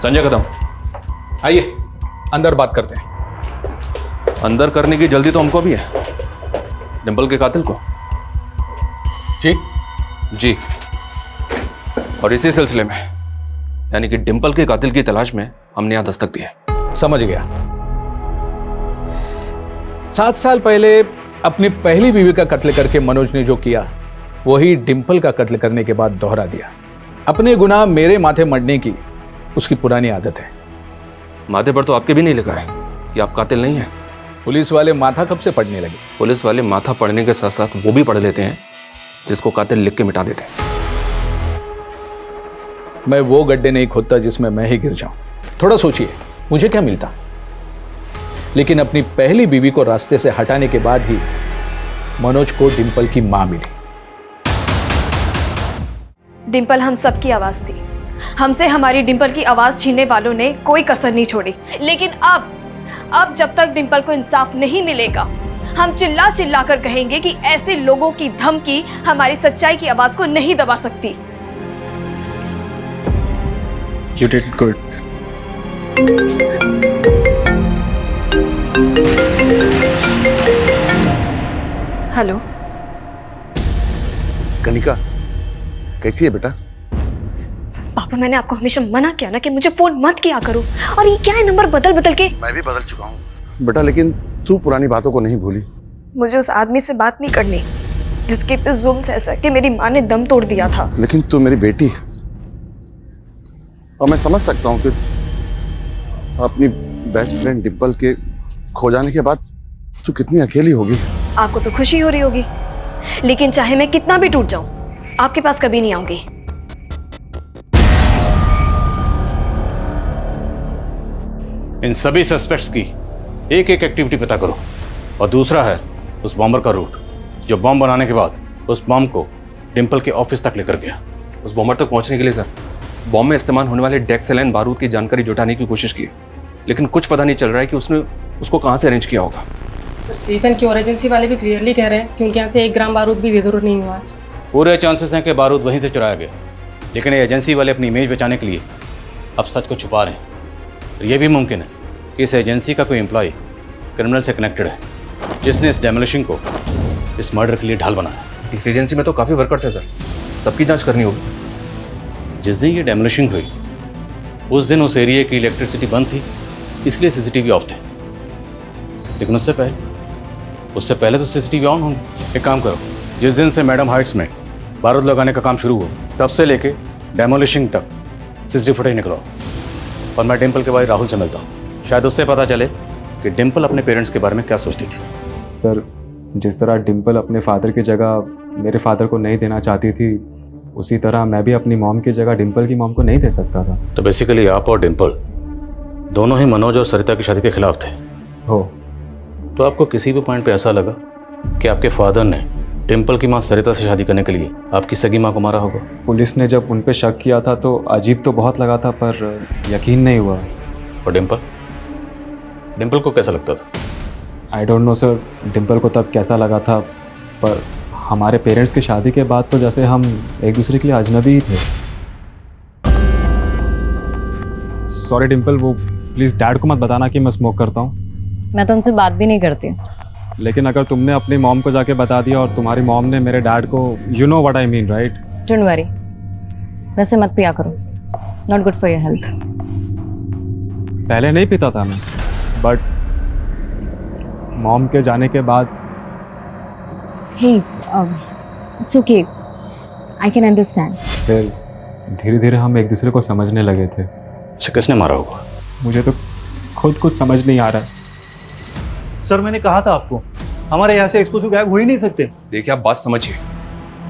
संजय कदम, आइए अंदर बात करते हैं। अंदर करने की जल्दी तो हमको भी है। डिम्पल के कातिल को? जी। और इसी सिलसिले में, यानी कि डिम्पल के कातिल की तलाश में हमने यहां दस्तक दी है। समझ गया। 7 साल पहले अपनी पहली बीवी का कत्ल करके मनोज ने जो किया, वही डिम्पल का कत्ल करने के बाद दोहरा दिया। अपने गुनाह मेरे माथे मढ़ने की उसकी पुरानी आदत है। माथे पर तो आपके भी नहीं लिखा है कि आप कातिल नहीं हैं। पुलिस वाले माथा कब से पढ़ने लगे? पुलिस वाले माथा पढ़ने के साथ साथ वो भी पढ़ लेते हैं जिसको कातिल लिख के मिटा देते हैं। मैं वो गड्ढे नहीं खोदता जिसमें मैं ही गिर जाऊं। थोड़ा सोचिए, मुझे क्या मिलता? लेकिन अपनी पहली बीवी को रास्ते से हटाने के बाद ही मनोज को डिम्पल की मां मिली। डिम्पल हम सबकी आवाज थी। हमसे हमारी डिम्पल की आवाज छीनने वालों ने कोई कसर नहीं छोड़ी। लेकिन अब जब तक डिम्पल को इंसाफ नहीं मिलेगा, हम चिल्ला चिल्ला कर कहेंगे कि ऐसे लोगों की धमकी हमारी सच्चाई की आवाज को नहीं दबा सकती। You did good. Hello Kanika, कैसी है बेटा? पापा, मैंने आपको हमेशा मना किया ना कि मुझे फोन मत किया करो, और ये क्या है नंबर बदल बदल के। मैं भी बदल चुका हूँ बेटा, लेकिन तू पुरानी बातों को नहीं भूली। मुझे उस आदमी से बात नहीं करनी जिसके इतने जुल्म सह सह के मेरी माँ ने दम तोड़ दिया था। लेकिन तू मेरी बेटी है, और मैं समझ सकता हूँ कि अपनी बेस्ट फ्रेंड डिम्पल के खो जाने के बाद तू कितनी अकेली होगी। आपको तो खुशी हो रही होगी, लेकिन चाहे मैं कितना भी टूट जाऊं, आपके पास कभी नहीं आऊंगी। इन सभी सस्पेक्ट्स की एक एक एक्टिविटी पता करो, और दूसरा है उस बॉम्बर का रूट जो बॉम्ब बनाने के बाद उस बॉम्ब को डिम्पल के ऑफिस तक लेकर गया। उस बॉम्बर तक पहुंचने के लिए सर, बॉम्ब में इस्तेमाल होने वाले डेक्सेलाइन बारूद की जानकारी जुटाने की कोशिश की, लेकिन कुछ पता नहीं चल रहा है कि उसने उसको कहां से अरेंज किया होगा। सीफन की और एजेंसी वाले भी क्लियरली कह रहे हैं कि उनके यहाँ से 1 ग्राम बारूद भी बेदूर नहीं हुआ। पूरे चांसेस हैं कि बारूद वहीं से चुराया गया, लेकिन ये एजेंसी वाले अपनी इमेज बचाने के लिए अब सच को छुपा रहे हैं। और ये भी मुमकिन है कि इस एजेंसी का कोई एम्प्लॉय क्रिमिनल से कनेक्टेड है, जिसने इस डेमोलिशन को इस मर्डर के लिए ढाल बनाया। इस एजेंसी में तो काफ़ी वर्कर्स हैं सर, सबकी जांच करनी होगी। जिस दिन ये डेमोलिशन हुई उस दिन उस एरिया की इलेक्ट्रिसिटी बंद थी, इसलिए सीसीटीवी ऑफ थे। लेकिन उससे पहले तो सीसीटीवी ऑन होंगे। एक काम करो, जिस दिन से मैडम हाइट्स में बारूद लगाने का काम शुरू हुआ, तब से लेके डेमोलिशन तक सीसीटीवी फुटेज निकलवाओ। और मैं डिम्पल के भाई राहुल से मिलता हूँ, शायद उससे पता चले कि डिम्पल अपने पेरेंट्स के बारे में क्या सोचती थी। सर, जिस तरह डिम्पल अपने फादर की जगह मेरे फादर को नहीं देना चाहती थी, उसी तरह मैं भी अपनी मॉम की जगह डिम्पल की मॉम को नहीं दे सकता था। तो बेसिकली आप और डिम्पल दोनों ही मनोज और सरिता की शादी के खिलाफ थे। हो। तो आपको किसी भी पॉइंट पे ऐसा लगा कि आपके फादर ने डिम्पल की माँ सरिता से शादी करने के लिए आपकी सगी माँ को मारा होगा। पुलिस ने जब उन पे शक किया था तो अजीब तो बहुत लगा था, पर यकीन नहीं हुआ। और डिम्पल डिम्पल को कैसा लगता था? I don't know sir, Dimple को तब कैसा लगा था, पर हमारे पेरेंट्स की शादी के बाद तो जैसे हम एक दूसरे के लिए अजनबी ही थे। सॉरी डिम्पल, वो प्लीज़ डैड को मत बताना कि मैं स्मोक करता हूँ। मैं तो उनसे बात भी नहीं करती। लेकिन अगर तुमने अपनी मॉम को जाके बता दिया और तुम्हारी मॉम ने मेरे डैड को, you know what I mean right? Don't worry, वैसे मत पिया करो, not good for your health. पहले नहीं पीता था मैं, बट मॉम के जाने के बाद hey it's okay, I can understand. फिर धीरे धीरे हम एक दूसरे को समझने लगे थे। उसे किसने मारा होगा? मुझे तो खुद कुछ समझ नहीं आ रहा है। सर मैंने कहा था आपको, हमारे यहाँ से एक्सप्लोसिव गायब हो ही नहीं सकते। देखिए आप बात समझिए,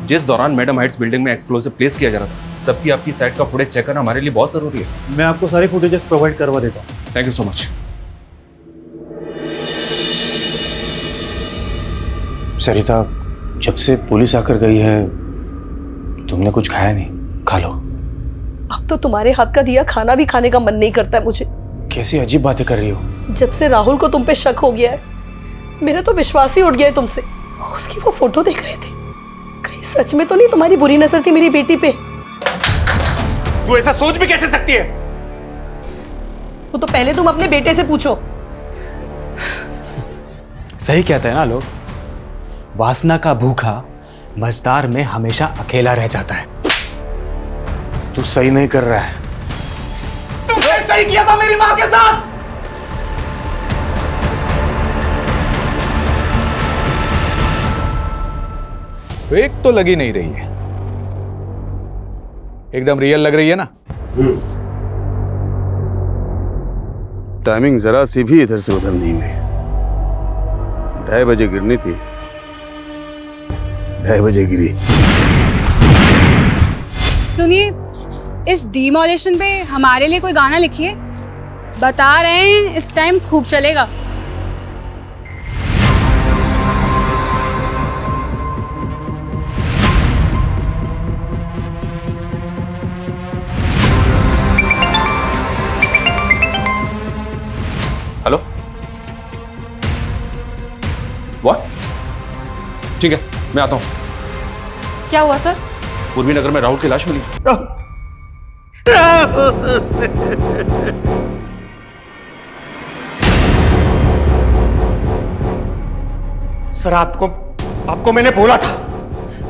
जिस दौरान मैडम हाइट्स बिल्डिंग में एक्सप्लोसिव प्लेस किया जा रहा था तब की आपकी साइड का फुटेज चेक करना हमारे लिए बहुत जरूरी है। मैं आपको सारे फुटेजेस प्रोवाइड करवा देता हूँ। Thank you so much. Sarita, जब से पुलिस आकर गई है तुमने कुछ खाया नहीं, खा लो। अब तो तुम्हारे हाथ का दिया खाना भी खाने का मन नहीं करता है मुझे। कैसी अजीब बातें कर रही हो। जब से राहुल को तुम पे शक हो गया है, मेरा तो विश्वास ही उठ गया है तुमसे। उसकी वो फोटो देख रहे थे, कहीं सच में तो नहीं तुम्हारी बुरी नजर थी मेरी बेटी पे? तू ऐसा सोच भी कैसे सकती है? वो तो पहले तुम अपने बेटे से पूछो। सही कहते हैं ना लोग, वासना का भूखा मझदार में हमेशा अकेला रह जाता है। तू सही नहीं कर रहा है। तुमने सही किया था मेरी मां के साथ। फेक तो लगी नहीं रही है, एकदम रियल लग रही है ना? टाइमिंग जरा सी भी इधर से उधर नहीं हुई। 2:30 बजे गिरनी थी, 2:30 बजे गिरी। सुनिए, इस डिमोलिशन पे हमारे लिए कोई गाना लिखिए, बता रहे हैं इस टाइम खूब चलेगा। Hello, what? ठीक है, मैं आता हूँ। क्या हुआ सर? पूर्वी नगर में राहुल की लाश मिली। सर आपको मैंने बोला था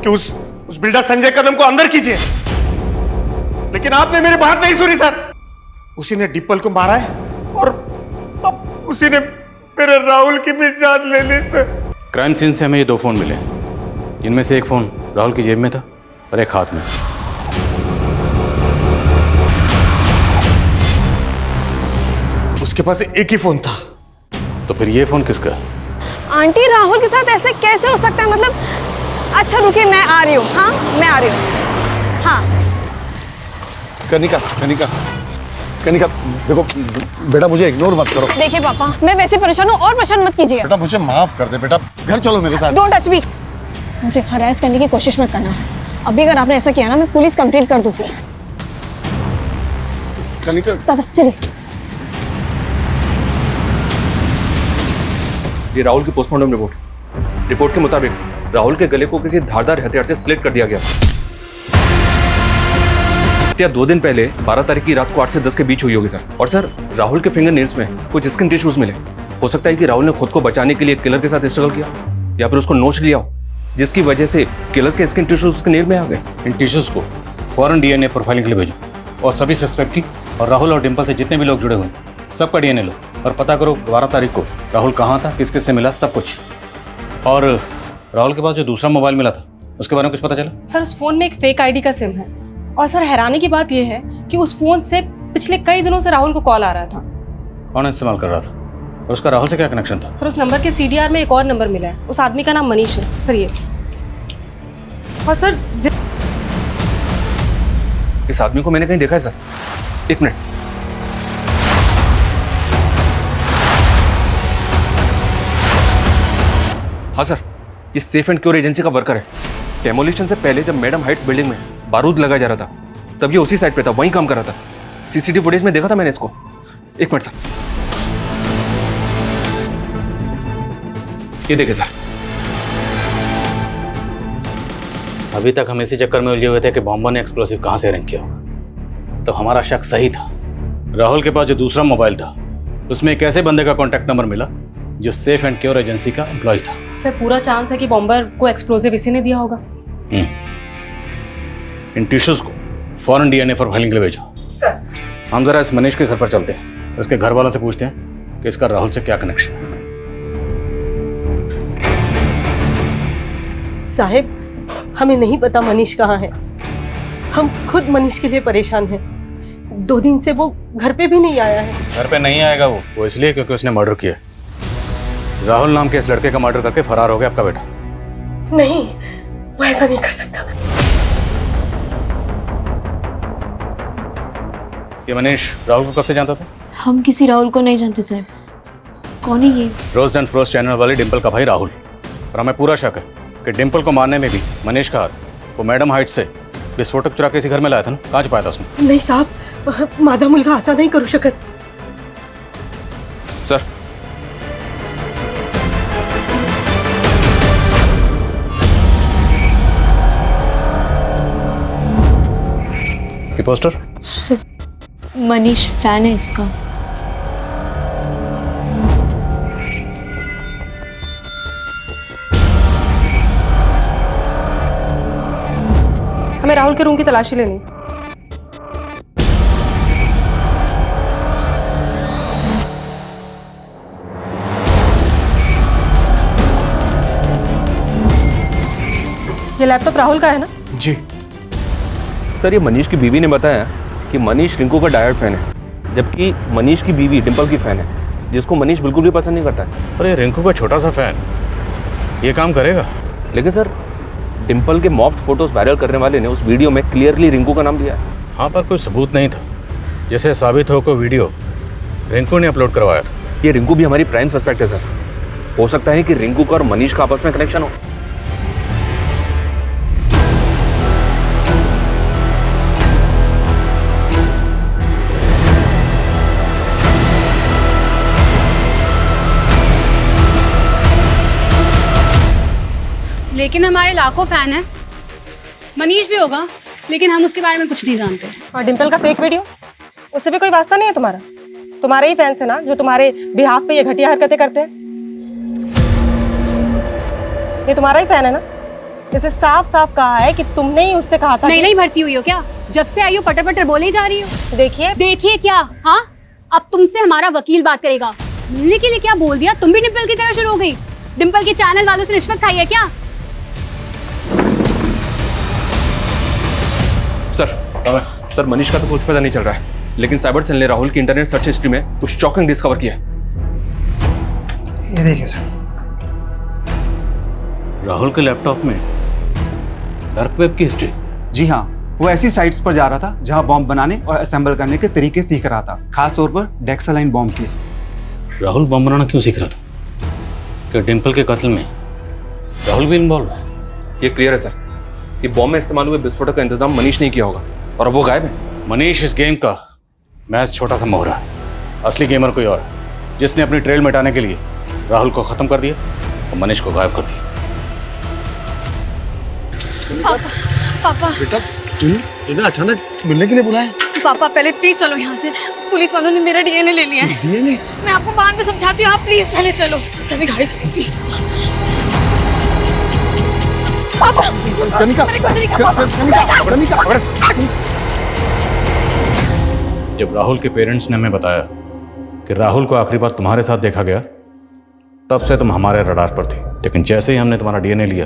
कि उस बिल्डर संजय कदम को अंदर कीजिए, लेकिन आपने मेरी बात नहीं सुनी सर। उसी ने डिम्पल को मारा है और अब उसी ने मेरे राहुल की भी जान ले ली सर। क्राइम सीन से हमें ये 2 फोन मिले, इनमें से एक फोन राहुल की जेब में था और एक हाथ में। उसके पास एक ही फोन था। तो फिर ये फोन किसका है? आंटी, राहुल के साथ ऐसे कैसे हो सकता है? मतलब अच्छा रुकिए, मैं आ रही हूँ। हाँ, मैं आ रही हूँ। हाँ कनिका देखो बेटा, मुझे इग्नोर मत करो। देखिए पापा, मैं वैसे परेशान हूँ और परेशान मत कीजिए। बेटा मुझे माफ कर दे बेटा, घर चलो मेरे साथ। Don't touch me. मुझे हरास करने की कोशिश मत करना। अभी अगर आपने ऐसा किया ना, मैं पुलिस कंप्लेंट कर दूंगी। कनिका दादा चलिए। ये राहुल की पोस्टमार्टम रिपोर्ट के मुताबिक राहुल के गले को किसी धारदार हथियार से स्लिट कर दिया गया। हत्या 2 दिन पहले 12 तारीख की रात को 8 से 10 के बीच हुई होगी सर। और सर, राहुल के फिंगर नेल्स में कुछ स्किन टिश्यूज मिले। हो सकता है कि राहुल ने खुद को बचाने के लिए किलर के साथ स्ट्रगल किया या फिर उसको नोच लिया हो, जिसकी वजह से किलर के स्किन टिश्यूज उसके नेल में आ गए। इन टिश्यूज को फौरन डीएनए प्रोफाइलिंग के लिए भेजो और सभी सस्पेक्ट की और राहुल और डिम्पल से जितने भी लोग जुड़े हुए हैं सबका डीएनए लो और पता करो 12 तारीख को राहुल कहाँ था, किस किस से मिला, सब कुछ। और राहुल के पास जो दूसरा मोबाइल मिला था उसके बारे में कुछ पता चला? सर, उस फोन में एक फेक आईडी का सिम है। और सर, हैरानी की बात यह है कि उस फोन से पिछले कई दिनों से राहुल को कॉल आ रहा था। कौन इस्तेमाल कर रहा था और उसका राहुल से क्या कनेक्शन था? सर, उस नंबर के CDR में एक और नंबर मिला है। उस आदमी का नाम मनीष है सर। ये और सर इस आदमी को मैंने कहीं देखा है सर। 1 मिनट। हाँ सर, ये सेफ एंड क्योर एजेंसी का वर्कर है। डेमोलिशन से पहले जब मैडम हाइट्स बिल्डिंग में बारूद लगाया जा रहा था तब ये उसी साइड पे था, वहीं काम कर रहा था। सीसीटीवी फुटेज में देखा था मैंने इसको। एक मिनट सर, ये देखे सर। अभी तक हम इसी चक्कर में उलझे हुए थे कि बॉम्बर ने एक्सप्लोसिव कहाँ से अरेंज किया होगा। तो हमारा शक सही था। राहुल के पास जो दूसरा मोबाइल था उसमें एक ऐसे बंदे का कॉन्टैक्ट नंबर मिला जो सेफ एंड क्योर एजेंसी का एम्प्लॉय था। सर पूरा चांस है कि बॉम्बर को एक्सप्लोसिव इसी ने दिया होगा। इन टिश्यूज को फॉरेन डीएनए फॉर फाइलिंग के लिए भेजो। सर हम जरा इस मनीष के घर पर चलते हैं, उसके घर वालों से पूछते हैं कि इसका राहुल से क्या कनेक्शन है। साहब हमें नहीं पता मनीष कहाँ है। हम खुद मनीष के लिए परेशान हैं। 2 दिन से वो घर पे भी नहीं आया है। घर पे नहीं आएगा वो इसलिए क्योंकि उसने मर्डर किया। राहुल नाम के इस लड़के का मर्डर करके फरार हो गया आपका बेटा। नहीं, वो ऐसा नहीं कर सकता। ये मनीष राहुल को कब से जानता था? हम किसी राहुल को नहीं जानते साहब। कौन है ये? रोज एंड फ्रोस्ट चैनल वाली डिंपल का भाई राहुल। और हमें पूरा शक है कि डिंपल को मारने में भी मनीष का हाथ। वो मैडम हाइट से विस्फोटक चुरा के इसी घर में लाया था ना, कहाँ छुपाया था उसने? नहीं साहब, माझा मुलगा असा नहीं करू शकत। सर ये पोस्टर? मनीष फैन है इसका। हमें राहुल के रूम की तलाशी लेनी। ये लैपटॉप राहुल का है ना? जी सर, ये मनीष की बीवी ने बताया कि मनीष रिंकू का डायरेक्ट फैन है, जबकि मनीष की बीवी डिंपल की फैन है, जिसको मनीष बिल्कुल भी पसंद नहीं करता है। अरे रिंकू का छोटा सा फैन ये काम करेगा? लेकिन सर डिंपल के मॉफ्ड फोटोज वायरल करने वाले ने उस वीडियो में क्लियरली रिंकू का नाम दिया है। हाँ, पर कोई सबूत नहीं था जिसे साबित हो को वीडियो रिंकू ने अपलोड करवाया था। ये रिंकू भी हमारी प्राइम सस्पेक्ट है सर। हो सकता है कि रिंकू का और मनीष का आपस में कनेक्शन हो। लेकिन हमारे लाखों फैन हैं। मनीष भी होगा, लेकिन हम उसके बारे में कुछ नहीं जानते। और डिंपल का फेक वीडियो, उससे भी कोई वास्ता नहीं है तुम्हारा? तुम्हारे ही फैंस है ना जो तुम्हारे बिहाफ पे ये घटिया हरकतें करते हैं। ये तुम्हारा ही फैन है ना? इसने साफ साफ कहा है कि तुमने ही उससे कहा था। नहीं भर्ती हुई हो क्या? जब से आई हो पटर पटर बोले ही जा रही हो। देखिए क्या? हाँ, अब तुमसे हमारा वकील बात करेगा। मिलने के लिए क्या बोल दिया? तुम भी डिंपल की तरह शुरू हो गई। डिंपल के चैनल वालों से रिश्वत खाई है क्या? सर मनीष का तो कुछ पता नहीं चल रहा है, लेकिन साइबर सेल ने राहुल की इंटरनेट सर्च हिस्ट्री में कुछ शॉकिंग डिस्कवर किया। ये देखिए सर, राहुल के लैपटॉप में डार्क वेब की हिस्ट्री। जी हाँ, वो ऐसी साइट्स पर जा रहा था जहां बॉम्ब बनाने और असेंबल करने के तरीके सीख रहा था, खास तौर पर डेक्सालाइन बॉम्ब की। राहुल बॉम्ब बनाना क्यों सीख रहा था? क्या डिंपल के कत्ल में राहुल भी इन्वॉल्व है? ये क्लियर है सर कि बॉम्ब में इस्तेमाल हुए विस्फोटक का इंतजाम मनीष ने किया होगा और अब वो गायब है। मनीष इस गेम का महज छोटा सा मोहरा है। असली गेमर कोई और, जिसने अपनी ट्रेल मिटाने के लिए राहुल को खत्म कर दिया और मनीष को गायब कर दिया। पापा बेटा तूने अचानक मिलने के लिए बुलाया? पापा पहले प्लीज चलो यहाँ से। पुलिस वालों ने मेरा डीएनए ले लिया है। डीएनए? मैं आपको बाद में समझाती हूँ, आप प्लीज पहले चलो। चलिए गाड़ी चलो प्लीज। पापा मैंने कुछ नहीं कहा। जब राहुल के पेरेंट्स ने हमें बताया कि राहुल को आखिरी बार तुम्हारे साथ देखा गया, तब से तुम हमारे रडार पर थी। लेकिन जैसे ही हमने तुम्हारा डीएनए लिया,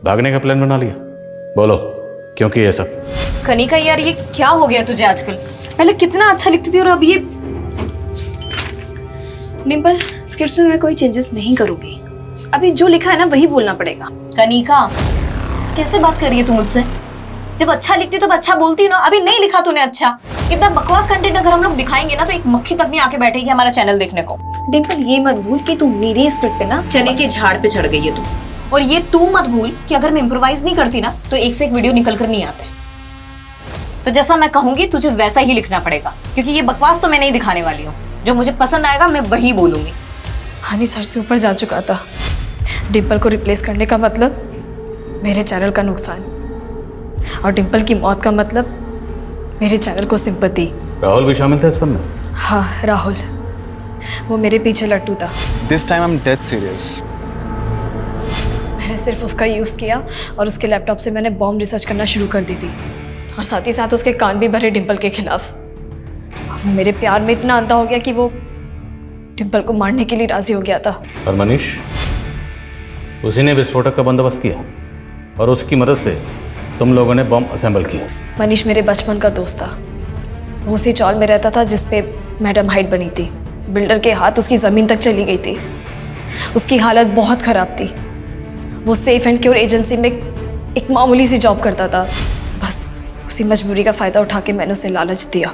भागने का प्लान बना लिया। बोलो क्योंकि ये सब? कनिका यार, ये क्या हो गया तुझे आजकल? पहले कितना अच्छा लिखती थी और अब ये। डिंपल, स्क्रिप्ट में मैं कोई चेंजेस नहीं करूंगी। अभी जो लिखा है ना वही बोलना पड़ेगा। कनिका कैसे बात कर रही है तू मुझसे? जब अच्छा लिखती तो अच्छा बोलती ना। अभी नहीं लिखा तूने अच्छा। इतना बकवास कंटेंट अगर हम लोग दिखाएंगे ना तो एक मक्खी तक नहीं आके बैठेगी हमारा चैनल देखने को। डिंपल, ये मत भूल कि तू मेरे स्क्रिप्ट पे ना चने के झाड़ पे चढ़ गई है तू। और ये तू मत भूल कि अगर मैं इम्प्रोवाइज नहीं करती ना तो एक से एक वीडियो निकल कर नहीं आते। तो जैसा मैं कहूंगी तुझे वैसा ही लिखना पड़ेगा, क्योंकि ये बकवास तो मैं नहीं दिखाने वाली हूँ। जो मुझे पसंद आएगा मैं वही बोलूंगी। हनी सर से ऊपर जा चुका था। डिम्पल को रिप्लेस करने का मतलब मेरे चैनल का नुकसान, और डिम्पल की मौत का मतलब मेरे चैनल को सिंपैथी। राहुल भी शामिल था इस सब में? हाँ राहुल, वो मेरे पीछे लट्टू था। This time I am dead serious. मैंने सिर्फ उसका यूज़ किया और उसके लैपटॉप से मैंने बॉम्ब रिसर्च करना शुरू कर दी थी, और साथ ही साथ उसके कान भी भरे डिम्पल के खिलाफ। और वो मेरे प्यार में इतना अंधा हो गया कि वो डिम्पल को मारने के लिए राजी हो गया था। और मनीष, उसी ने विस्फोटक का बंदोबस्त किया और उसकी मदद से तुम लोगों ने बॉम्ब असेंबल किया। मनीष मेरे बचपन का दोस्त था। वो उसी चौल में रहता था जिस पे मैडम हाइट बनी थी। बिल्डर के हाथ उसकी ज़मीन तक चली गई थी। उसकी हालत बहुत ख़राब थी। वो सेफ एंड क्योर एजेंसी में एक मामूली सी जॉब करता था। बस उसी मजबूरी का फ़ायदा उठा के मैंने उसे लालच दिया।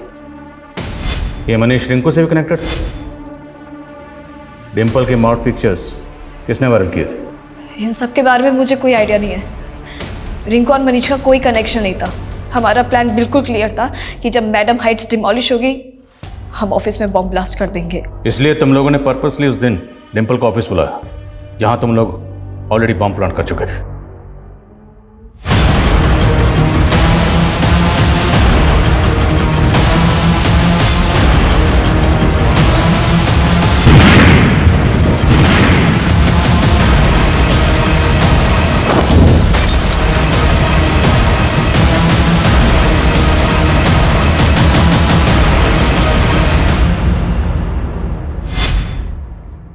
ये मनीष रिंकू से भी कनेक्टेड था? डिम्पल के मॉड पिक्चर्स किसने वायरल किए थे? इन सब के बारे में मुझे कोई आइडिया नहीं है। रिंकू और मनीष का कोई कनेक्शन नहीं था। हमारा प्लान बिल्कुल क्लियर था कि जब मैडम हाइट्स डिमोलिश होगी हम ऑफिस में बॉम्ब ब्लास्ट कर देंगे। इसलिए तुम लोगों ने पर्पसली उस दिन डिम्पल को ऑफिस बुलाया जहां तुम लोग ऑलरेडी बॉम्ब प्लांट कर चुके थे।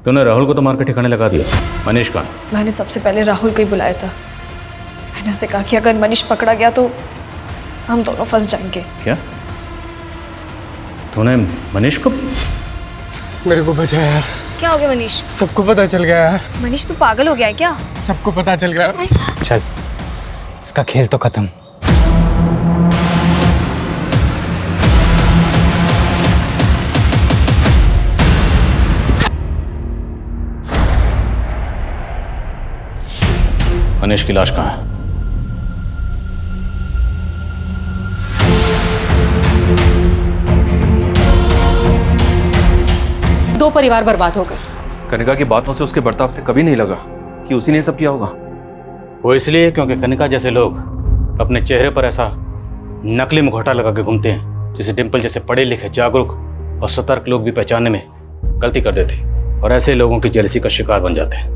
तूने राहुल को तो मार के ठिकाने लगा दिया। मनीष कहाँ? मैंने सबसे पहले राहुल को ही बुलाया था। मैंने उसे कहा कि अगर मनीष पकड़ा गया तो हम दोनों फंस जाएंगे। क्या तूने मनीष को? मेरे को बचा यार। क्या हो गया मनीष? सबको पता चल गया यार। मनीष तू पागल हो गया है क्या? सबको पता चल गया। चल इसका खेल तो खत्म। मनीष की लाश कहाँ है? दो परिवार बर्बाद हो गए। कनिका की बातों से, उसके बर्ताव से कभी नहीं लगा कि उसी ने सब किया होगा। वो इसलिए क्योंकि कनिका जैसे लोग अपने चेहरे पर ऐसा नकली मुखौटा लगा के घूमते हैं जिसे डिम्पल जैसे पढ़े लिखे, जागरूक और सतर्क लोग भी पहचानने में गलती कर देते हैं और ऐसे लोगों की जेलसी का शिकार बन जाते हैं।